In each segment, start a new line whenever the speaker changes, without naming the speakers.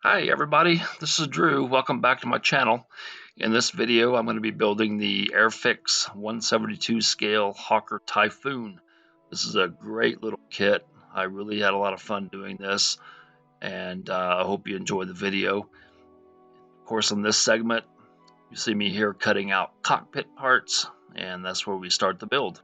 Hi everybody, this is Drew. Welcome back to my channel. In this video I'm going to be building the Airfix 172 scale Hawker Typhoon. This is a great little kit. I really had a lot of fun doing this, and I hope you enjoy the video. Of course, in this segment you see me here cutting out cockpit parts, and that's where we start the build.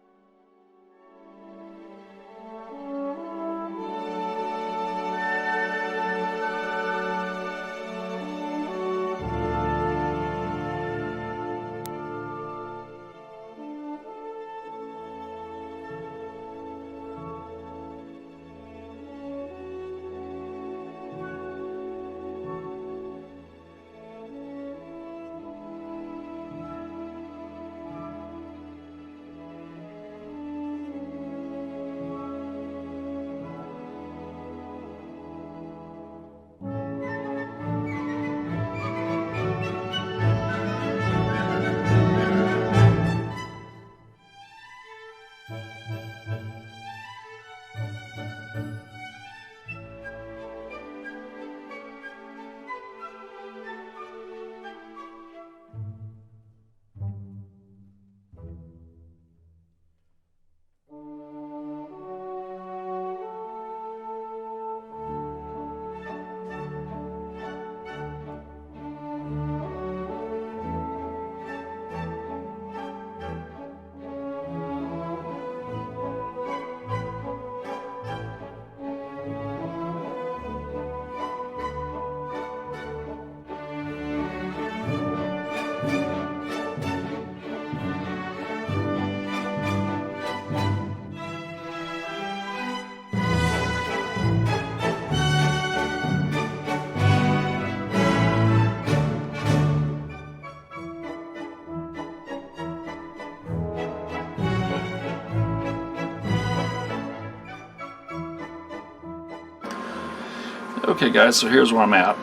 Okay guys, so here's where I'm at.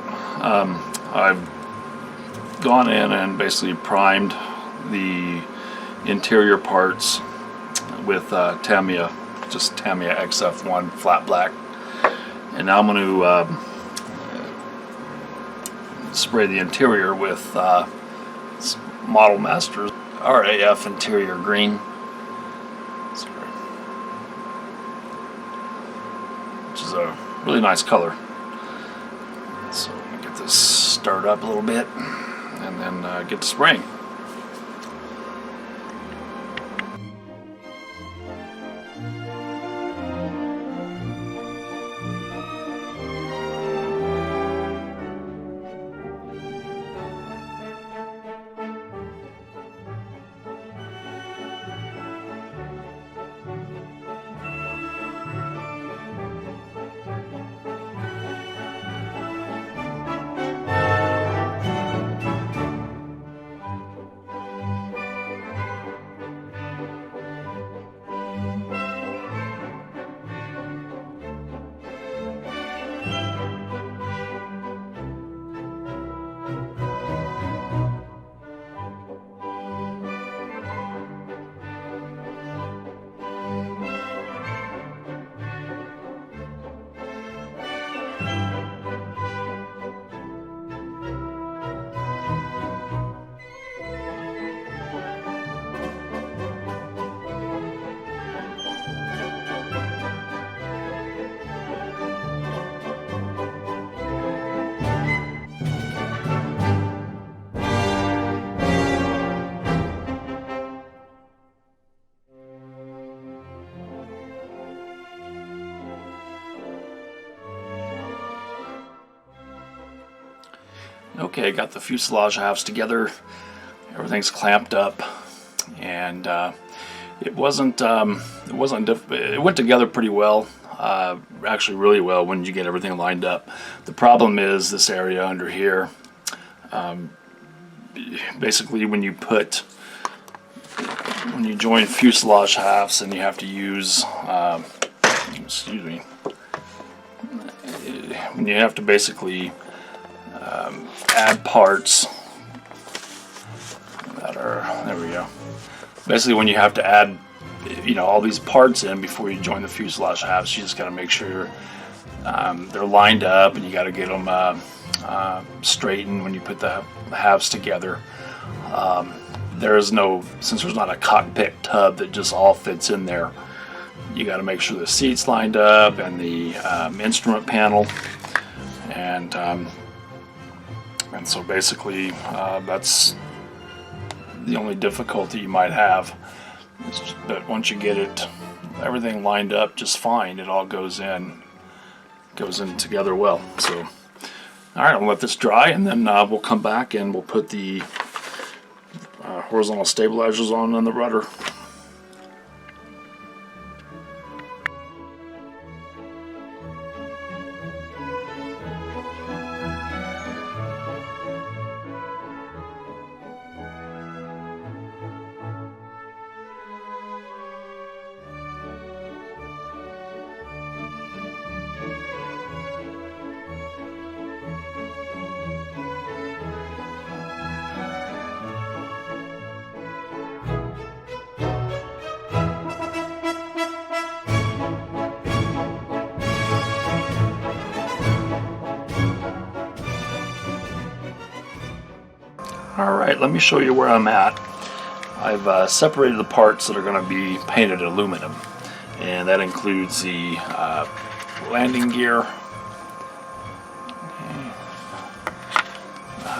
I've gone in and basically primed the interior parts with Tamiya, just Tamiya XF1 flat black, and now I'm going to spray the interior with Model Masters RAF interior green, which is a really nice color. So get this stirred up a little bit and then get to spraying. Okay, got the fuselage halves together. Everything's clamped up, and it went together pretty well. Actually, really well when you get everything lined up. The problem is this area under here. Basically, when you join fuselage halves, and you have to use, excuse me, when you have to basically add parts that are, there we go. Basically, when you have to add, all these parts in before you join the fuselage halves, you just got to make sure they're lined up, and you got to get them
straighten when you put the halves together. There is no, since there's not a cockpit tub that just all fits in there, you got to make sure the seats lined up and the instrument panel, and so basically that's the only difficulty you might have. But once you get it, everything lined up just fine, it all goes in together well. So, all right, I'll let this dry, and then we'll come back and we'll put the horizontal stabilizers on the rudder. Alright, let me show you where I'm at. I've separated the parts that are going to be painted aluminum, and that includes the landing gear,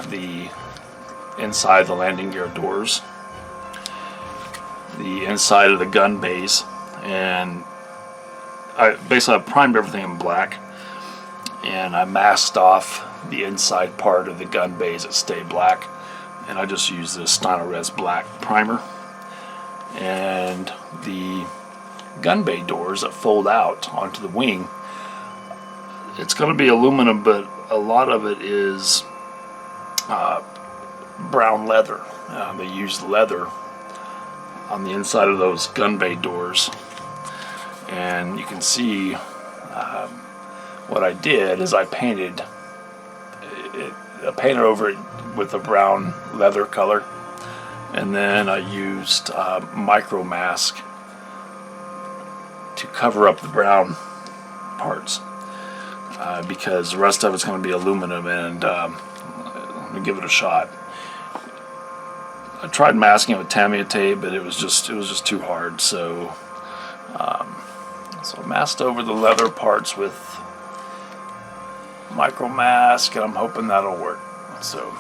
the inside of the landing gear doors, the inside of the gun bays, and I primed everything in black, and I masked off the inside part of the gun bays that stay black, and I just used this Styrolres black primer. And the gun bay doors that fold out onto the wing, it's going to be aluminum, but a lot of it is brown leather. They used leather on the inside of those gun bay doors, and you can see what I did is I painted over it with a brown leather color, and then I used micro mask to cover up the brown parts, because the rest of it's going to be aluminum, and let me give it a shot. I tried masking it with Tamiya tape, but it was just too hard. So I masked over the leather parts with micro mask, and I'm hoping that'll work. So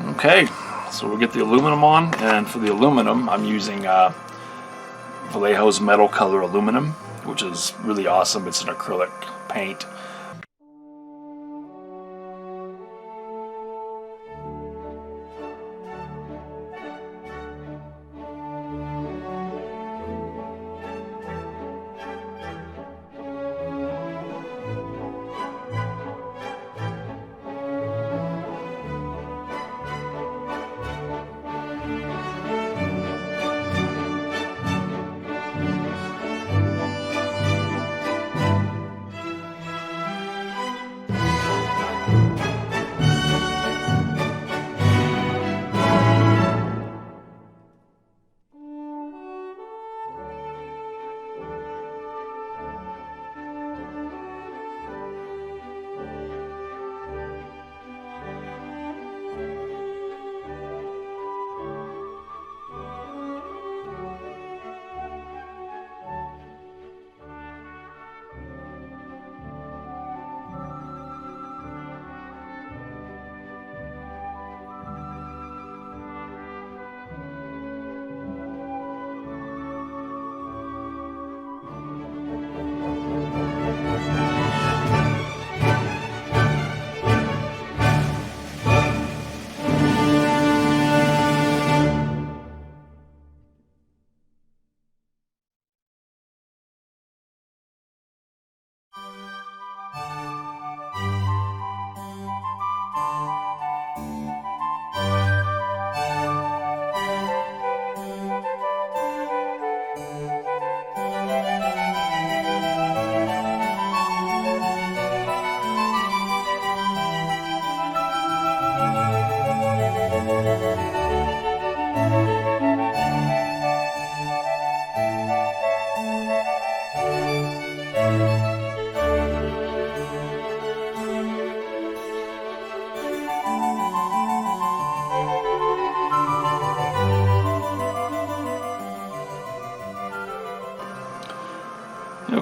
okay, so we'll get the aluminum on, and for the aluminum I'm using Vallejo's Metal Color Aluminum, which is really awesome. It's an acrylic paint.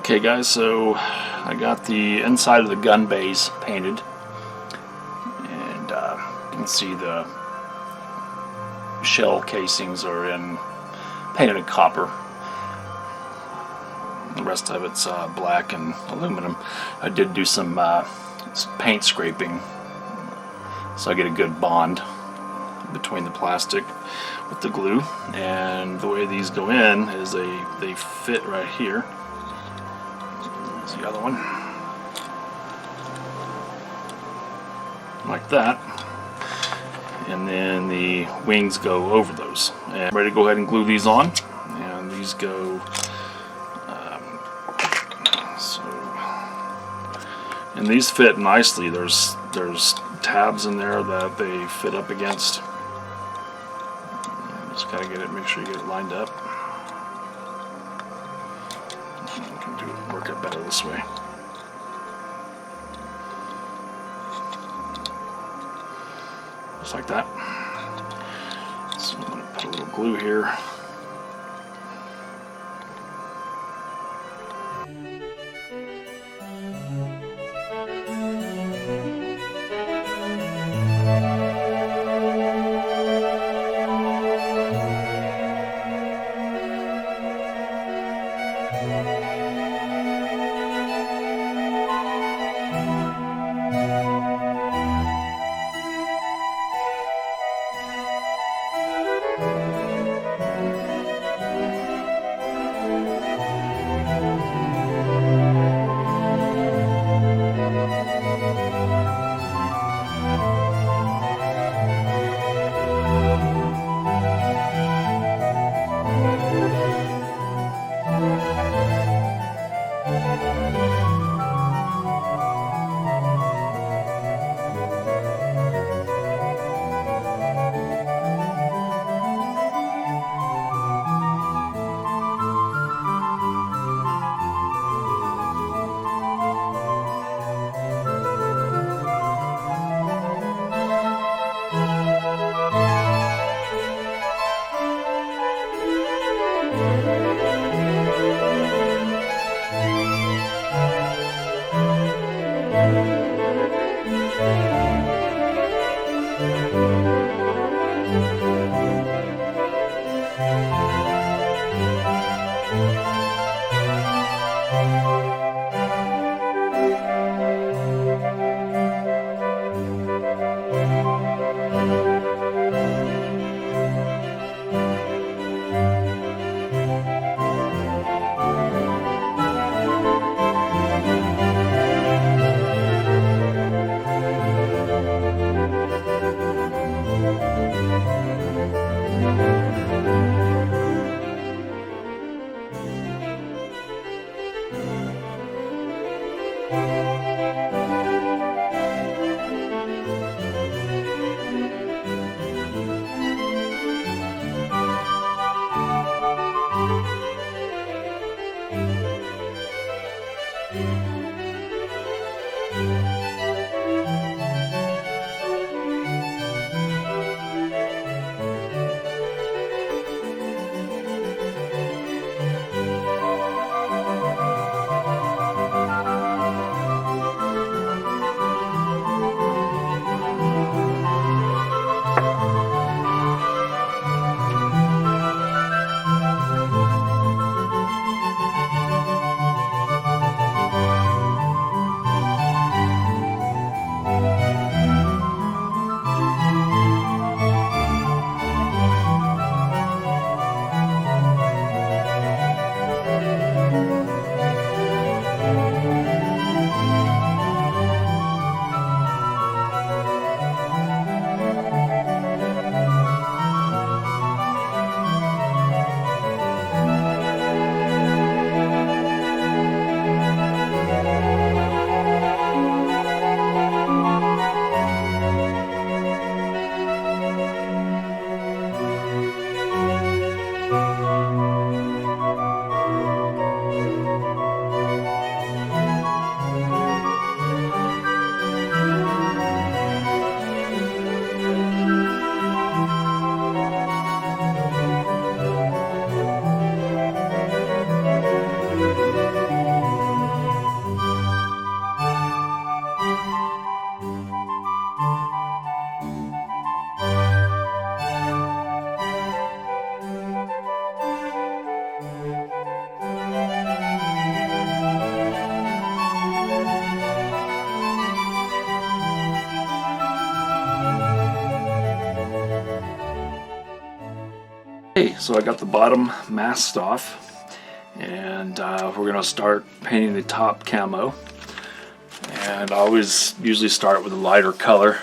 Okay guys, so I got the inside of the gun bays painted, and you can see the shell casings are painted in copper. The rest of it's black and aluminum. I did do some paint scraping, so I get a good bond between the plastic with the glue. And the way these go in is they fit right here. Here's the other one, like that. And then the wings go over those. And I'm ready to go ahead and glue these on. And these go and these fit nicely. There's tabs in there that they fit up against. Just gotta make sure you get it lined up. You can work it better this way. Just like that. So I'm gonna put a little glue here. Okay, so I got the bottom masked off, and we're going to start painting the top camo. And I always usually start with a lighter color.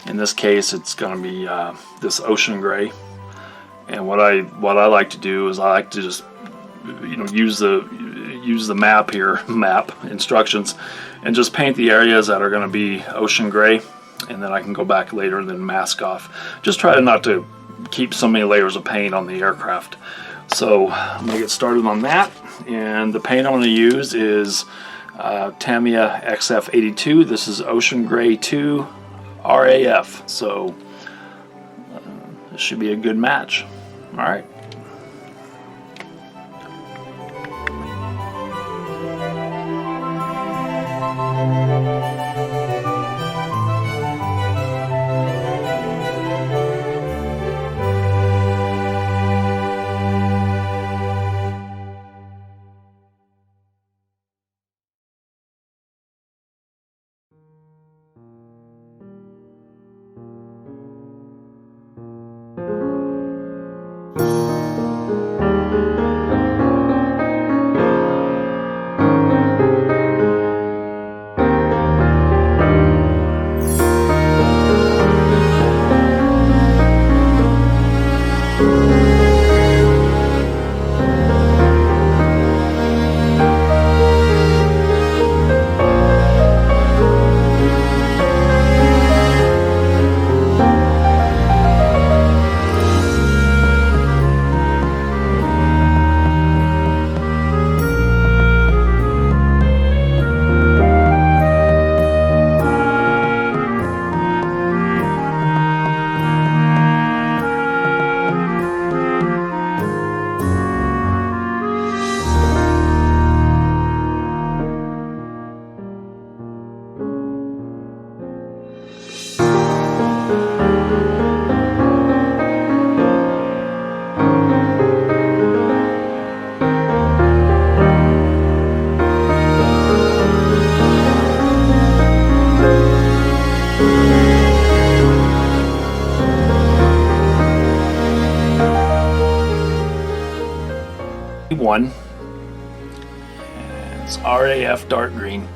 In this case, it's going to be this ocean gray. And what I like to do is I like to just use the map here, map instructions, and just paint the areas that are going to be ocean gray, and then I can go back later and then mask off. Just try not to keep so many layers of paint on the aircraft. So I'm going to get started on that, and the paint I'm going to use is Tamiya XF82. This is Ocean Gray 2 RAF, so this should be a good match. Alright. One. It's RAF dark green.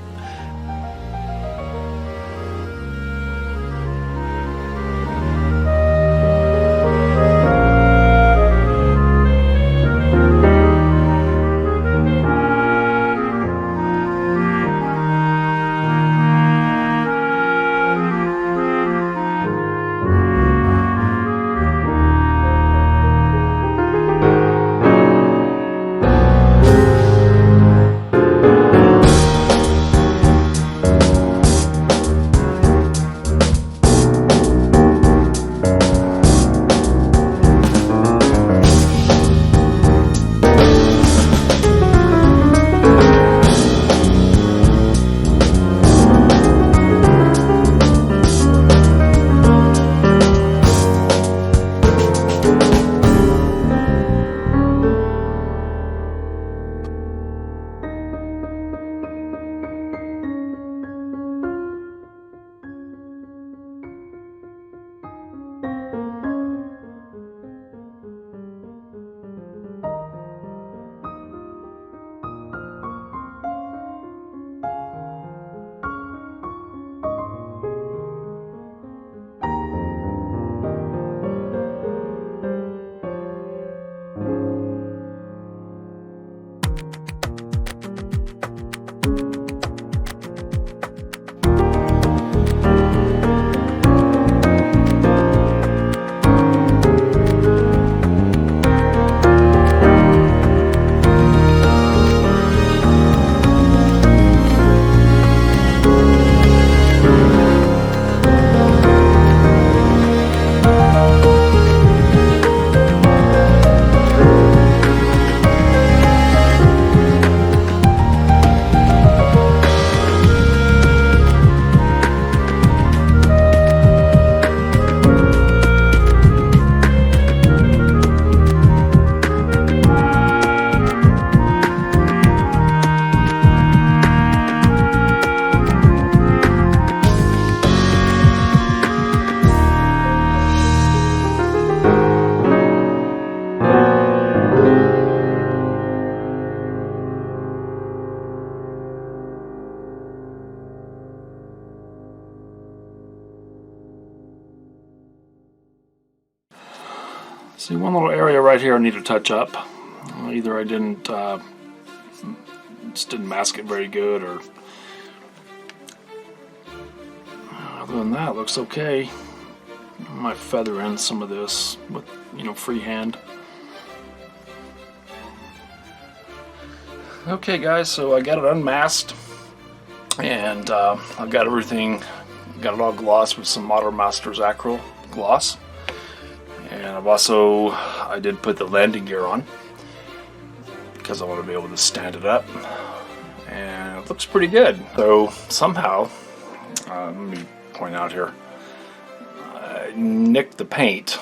See, one little area right here I need to touch up. Either I just didn't mask it very good, or other than that, it looks okay. I might feather in some of this with, freehand. Okay guys, so I got it unmasked, and I've got everything, got it all glossed with some Modern Masters acrylic gloss. And I did put the landing gear on because I want to be able to stand it up, and it looks pretty good. So somehow, let me point out here, I nicked the paint.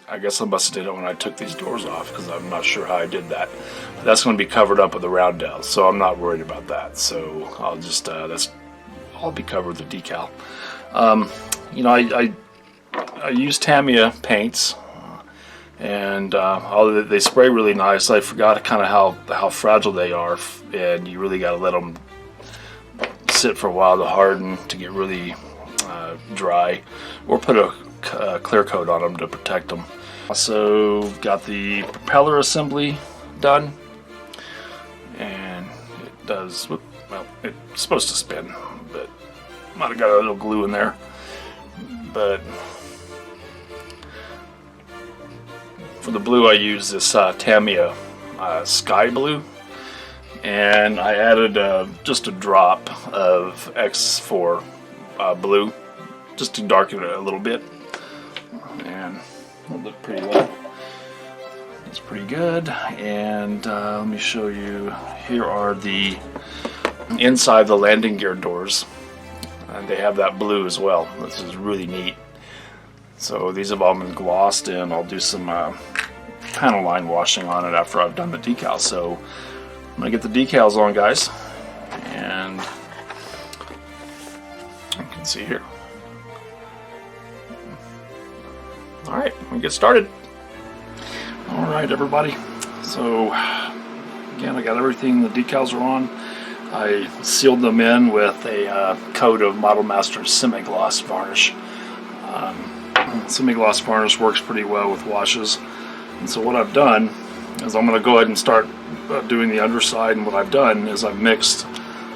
I guess I must have did it when I took these doors off, because I'm not sure how I did that. But that's going to be covered up with the roundel, so I'm not worried about that. So I'll just I'll be covered with the decal. I use Tamiya paints, and they spray really nice. I forgot kind of how fragile they are, and you really got to let them sit for a while to harden, to get really dry, or put a clear coat on them to protect them. Also got the propeller assembly done, and it does, well, it's supposed to spin, but might have got a little glue in there. But for the blue, I use this Tamiya sky blue, and I added just a drop of X4 blue, just to darken it a little bit, and it'll look pretty well. It's pretty good. And let me show you. Here are the inside of the landing gear doors, and they have that blue as well. This is really neat. So these have all been glossed, and I'll do some panel line washing on it after I've done the decals. So I'm gonna get the decals on, guys, and you can see here. All right, we'll get started. All right, everybody. So again, I got everything. The decals are on. I sealed them in with a coat of Model Masters semi-gloss varnish. Semi-gloss varnish works pretty well with washes. And so what I've done is I'm going to go ahead and start doing the underside. And what I've done is I've mixed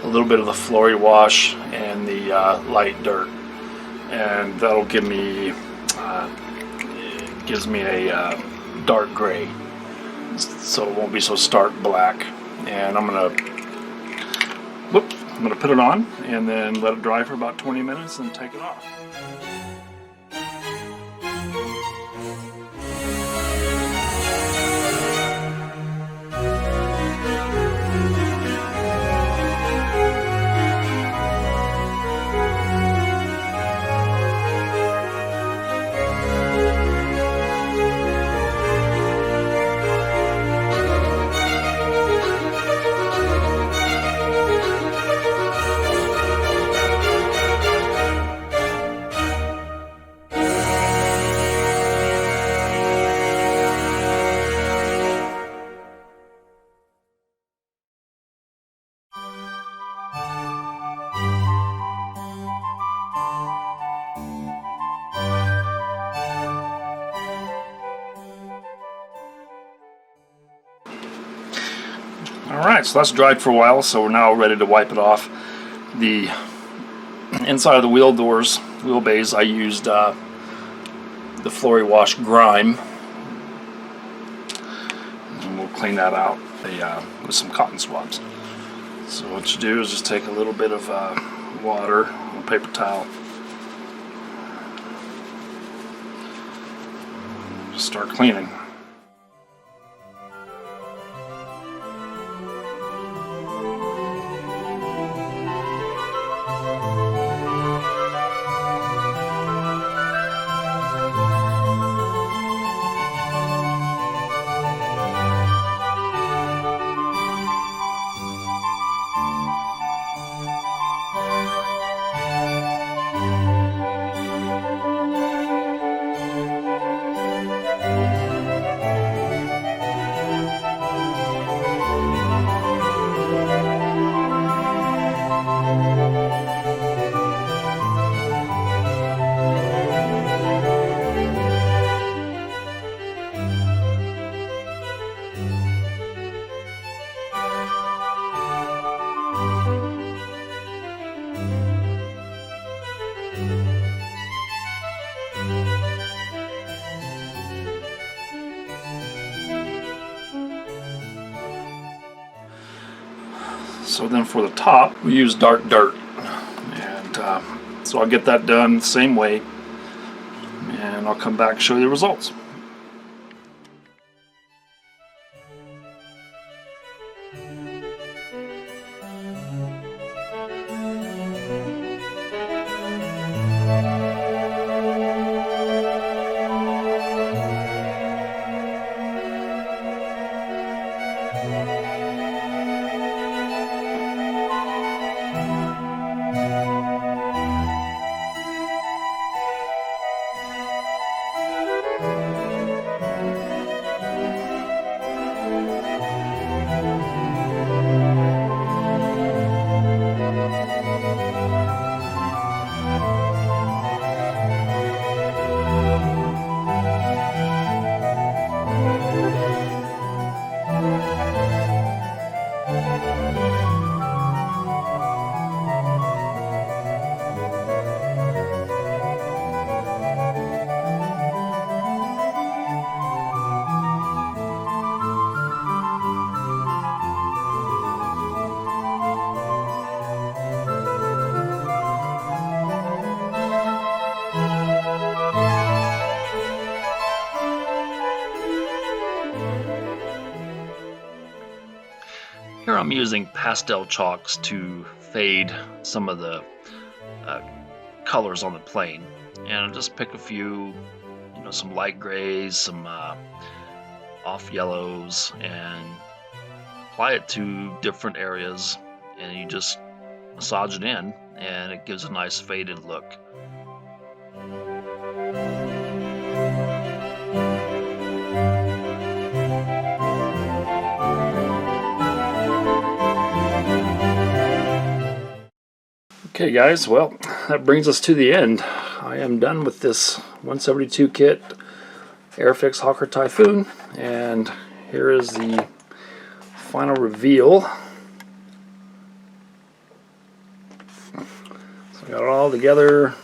a little bit of the Flory wash and the light dirt, and that'll give me gives me a dark gray, so it won't be so stark black. And I'm gonna put it on and then let it dry for about 20 minutes and take it off. Alright, so that's dried for a while, so we're now ready to wipe it off. The inside of the wheel doors, wheel bays, I used the Flory Wash Grime, and we'll clean that out with some cotton swabs. So what you do is just take a little bit of water, a paper towel, just start cleaning. So then for the top, we use dark dirt. And so I'll get that done the same way, and I'll come back and show you the results.
Here I'm using pastel chalks to fade some of the colors on the plane, and I'll just pick a few, some light grays, some off yellows, and apply it to different areas, and you just massage it in, and it gives a nice faded look.
Okay guys, well, that brings us to the end. I am done with this 172 kit Airfix Hawker Typhoon, and here is the final reveal. So I got it all together.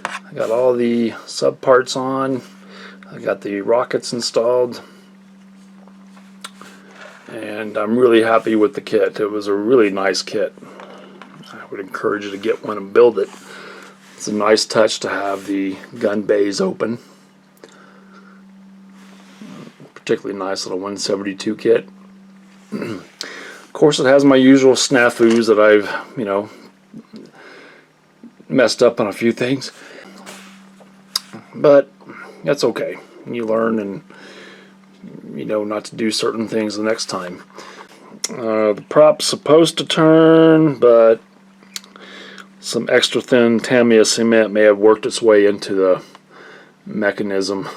I got all the sub parts on. I got the rockets installed, and I'm really happy with the kit. It was a really nice kit. I would encourage you to get one and build it. It's a nice touch to have the gun bays open. Particularly nice little 172 kit. Of course, it has my usual snafus that I've, messed up on a few things. But that's okay. You learn, and you know not to do certain things the next time. The prop's supposed to turn, but some extra thin Tamiya cement may have worked its way into the mechanism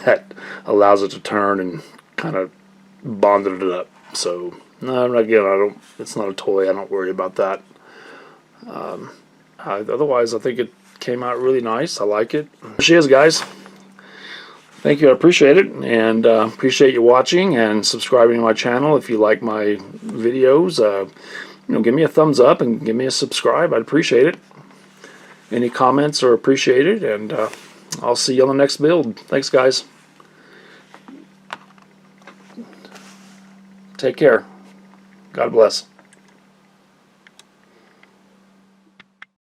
that allows it to turn, and kind of bonded it up. So no, again, it's not a toy. I don't worry about that. Otherwise, I think it came out really nice. I like it. There she is, guys. Thank you. I appreciate it, and appreciate you watching and subscribing to my channel. If you like my videos, give me a thumbs up and give me a subscribe. I'd appreciate it. Any comments are appreciated, and I'll see you on the next build. Thanks, guys. Take care. God bless.